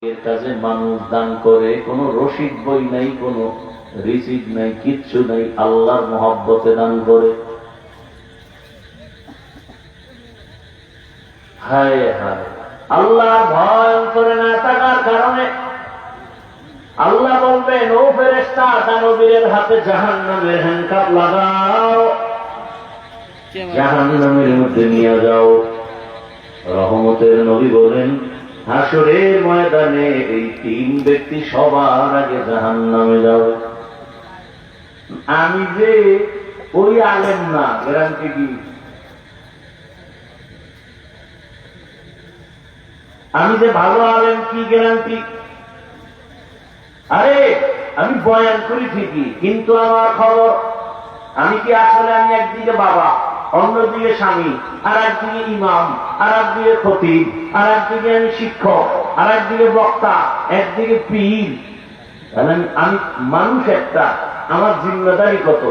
এর কাছে মানুষ দান করে, কোনো রসিদ বই নাই, কোনো রিসিদ নাই, কিচ্ছু নাই, আল্লাহর মহব্বতে দান করে। হায় হায়, আল্লাহ ভয় করে না থাকার কারণে আল্লাহ বলবেন, ও ফেরেশতা, দানবীরের হাতে জাহান্নামের হ্যান্ডকাপ লাগাও, জাহান্নামের মধ্যে নিয়ে যাও। রহমতের নবী বলেন, হাসরের ময়দানে এই তিন ব্যক্তি সবার আগে জাহান্নামে যাবে। আমি যে ওই আলেম না, গ্যারান্টি কি? আমি যে ভালো আলেম, কি গ্যারান্টি? আরে আমি বয়ান করি ঠিকই, কিন্তু আমার খবর আমি কি আসলে, আমি একদিকে বাবা, অন্যদিকে স্বামী, আর একদিকে ইমাম, আর একদিকে খতিব, আর একদিকে আমি শিক্ষক, আর একদিকে বক্তা, একদিকে পীর। আমি মানুষ একটা, আমার জিম্মেদারি কত?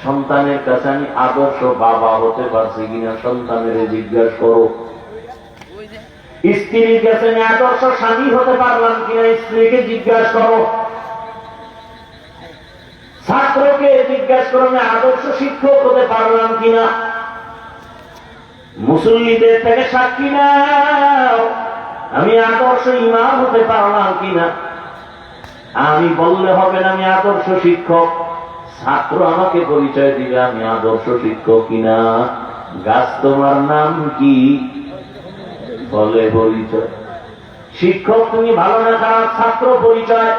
সন্তানের কাছে আমি আদর্শ বাবা হতে পারছি কিনা সন্তানের জিজ্ঞাসা করো। স্ত্রীর কাছে আমি আদর্শ স্বামী হতে পারলাম কিনা স্ত্রীকে জিজ্ঞাসা করো। ছাত্রকে জিজ্ঞাসা করো, আমি আদর্শ শিক্ষক হতে পারলাম কিনা। মুসল্লিদের থেকে সাক্ষী নাও, আমি আদর্শ ইমাম হতে পারলাম কিনা। আমি বললে হবে না আমি আদর্শ শিক্ষক, ছাত্র আমাকে পরিচয় দিবে আমি আদর্শ শিক্ষক কিনা। গাছ তোমার নাম কি? বলে পরিচয়। শিক্ষক তুমি ভালো না খারাপ, ছাত্র পরিচয়।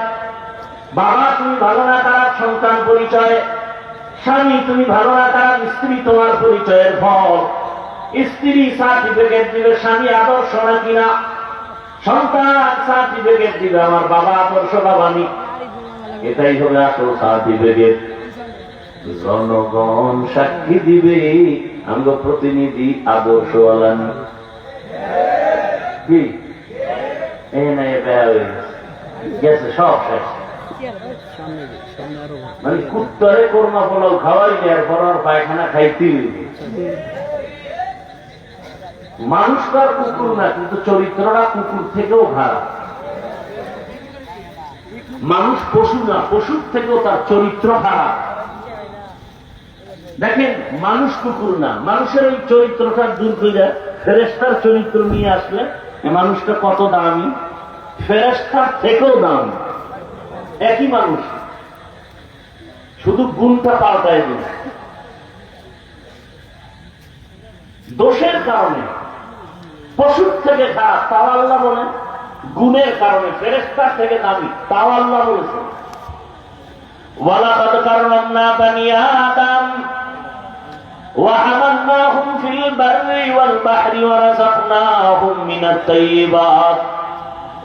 বাবা তুমি ভালো না খারাপ, সন্তান পরিচয়। স্বামী তুমি ভালো না খারাপ, স্ত্রী তোমার পরিচয়ের ফল। স্ত্রী সার্টিফিকেট দিবে স্বামী আদর্শ না কিনা, সন্তান সার্টিফিকেট দিবে আমার বাবা আদর্শ বাবানি। এটাই হবে আসল সার্টিফিকেট। জনগণ সাক্ষী দিবে আমরা প্রতিনিধি আদর্শওয়ালা কি গেছে সব শেষ। মানে কুত্তরে কোরমা পোলাও খাওয়াই দেওয়ার পর আর পায়খানা খাইতে। মানুষ তো আর কুকুর না, কিন্তু চরিত্রটা কুকুর থেকেও খারাপ। মানুষ পশু না, পশুর থেকেও তার চরিত্র খারাপ। দেখেন, মানুষ কুকুর না, মানুষের ওই চরিত্রটা দূর করে ফেরেশতার চরিত্র নিয়ে আসলে মানুষটা কত দামি, ফেরেশতার থেকেও দামি। একই মানুষ, শুধু গুণটা পাল্টায় দিন। দোষের কারণে পশুর থেকে খারাপ, তাও আল্লাহ বলেন। গুণের কারণে ফেরেশতার থেকে দামি, তাও আল্লাহ বলেছে। ওয়ালাকাদ কাররামনা বানি আদম ওয়া হামালনাহুম ফিল বাররি ওয়াল বাহরি ওয়া রাযাকনাহুম মিনাত তাইয়্যিবাত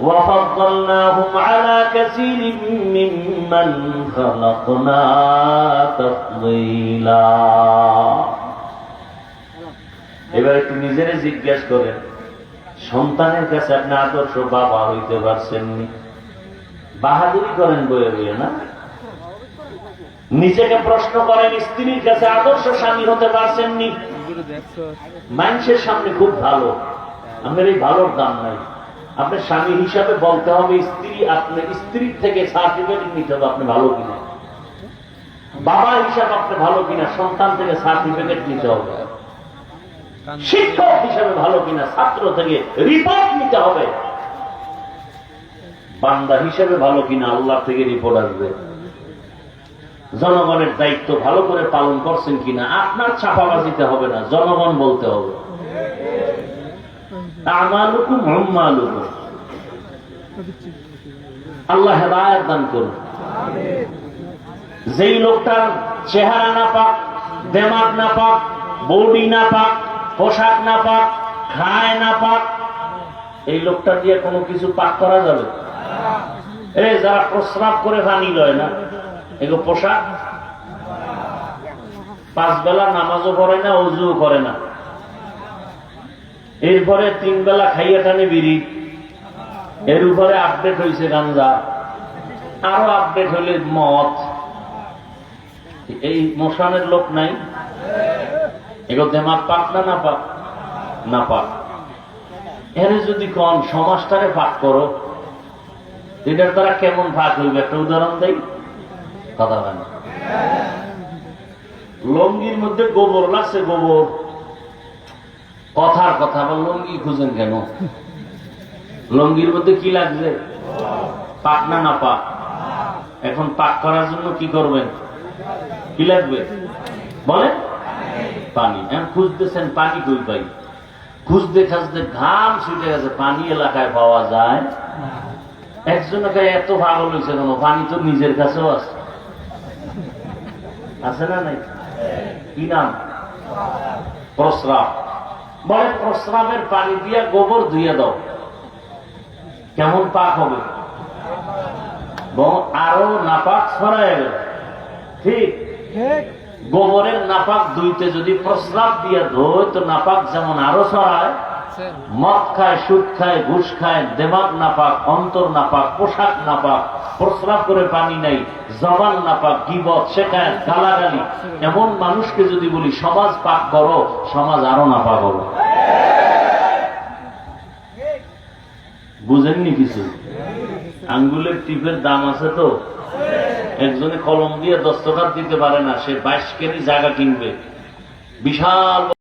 ওয়া ফাদ্দালনাহুম আলা কাসীরিন মিম্মান খালাকনা তাফদীলা। এবার একটু নিজেরে জিজ্ঞাসা করেন, সন্তানের কাছে আপনি আদর্শ বাবা হইতে পারছেননি? বাহাদুরি করেন বয়ে বয়ে না? নিজেকে প্রশ্ন করেন, স্ত্রীর কাছে আদর্শ স্বামী হতে পারছেননি? মানুষের সামনে খুব ভালো, আপনার এই ভালোর দাম নাই। আপনার স্বামী হিসাবে বলতে হবে, স্ত্রী আপনার স্ত্রীর থেকে সার্টিফিকেট নিতে হবে আপনি ভালো কিনা। বাবা হিসাবে আপনি ভালো কিনা, সন্তান থেকে সার্টিফিকেট নিতে হবে। শিক্ষক হিসাবে ভালো কিনা, ছাত্র থেকে রিপোর্ট নিতে হবে। বান্দা হিসাবে ভালো কিনা, আল্লাহ থেকে রিপোর্ট আসবে। জনগণের দায়িত্ব ভালো করে পালন করছেন কিনা, আপনার ছাপাবাজিতে হবে না, জনগণ বলতে হবে। আমালুকুম উম্মালুকুম। আল্লাহ হেদায়েত দান করুন। যেই লোকটার চেহারা না পাক, দেমাগ না পাক, বডি না পাক, পোশাক না পাক, খায় না পাক, এই লোকটা দিয়ে কোনো কিছু পাক করা যাবে? এই যারা প্রস্রাব করে পানি লয় না, এগুলো পোশাক। 5 বেলা নামাজও পড়ে না, ওযুও করে না, এরপরে 3 বেলা খাইয়া টানে বিড়ি, এর উপরে আপডেট হয়েছে গাঞ্জা, আরো আপডেট হইলে মদ। এই মশানের লোক নাই? এগুলো দেমাগ পাক না না পাক? না পাক। এর যদি কোন সমাজটারে পাক করো, এটার দ্বারা কেমন ফাঁক হইবে একটা উদাহরণ দেই, কথা বলেন। লঙ্গির মধ্যে গোবর লাগছে, গোবর, কথার কথা, আবার লঙ্গি খুঁজেন কেন? লঙ্গির মধ্যে কি লাগছে? পাক না পাক? এখন পাক করার জন্য কি করবেন? কি লাগবে বলেন? পানি। এখন খুঁজতেছেন পানি কই পাই? খুঁজতে খাজতে ঘাম ছুটে গেছে, পানি এলাকায় পাওয়া যায়? একজনকে এত পাগল হয়েছে কেন? পানি তো নিজের কাছেও আছে, আছে না নাই? কি নাম? প্রস্রাব। বলে প্রস্রাবের পানি দিয়া গোবর ধুয়ে দাও, কেমন পাক হবে? আরো নাপাক ছড়ায় গেল। ঠিক, গোবরের নাপাক দুইতে যদি প্রস্রাব দিয়ে ধোয় তো নাপাক যেমন আরো ছড়ায়। মদ খায়, সুদ খায়, ঘুষ খায়, দেমাগ নাপাক, অন্তর নাপাক, পোশাক নাপাক, প্রস্রাব করে পানি নাই, জবান নাপাক, গীবত, শেখায়, গালাগালি। এমন মানুষকে যদি বলি সমাজ পাক করো, সমাজ আরো নাপাক হবে। বুঝেননি কিছু? আঙ্গুলের টিপের দাম আছে তো। একজনে কলম দিয়ে দস্তখত দিতে পারে না, সে 22 কেজি জায়গা কিনবে, বিশাল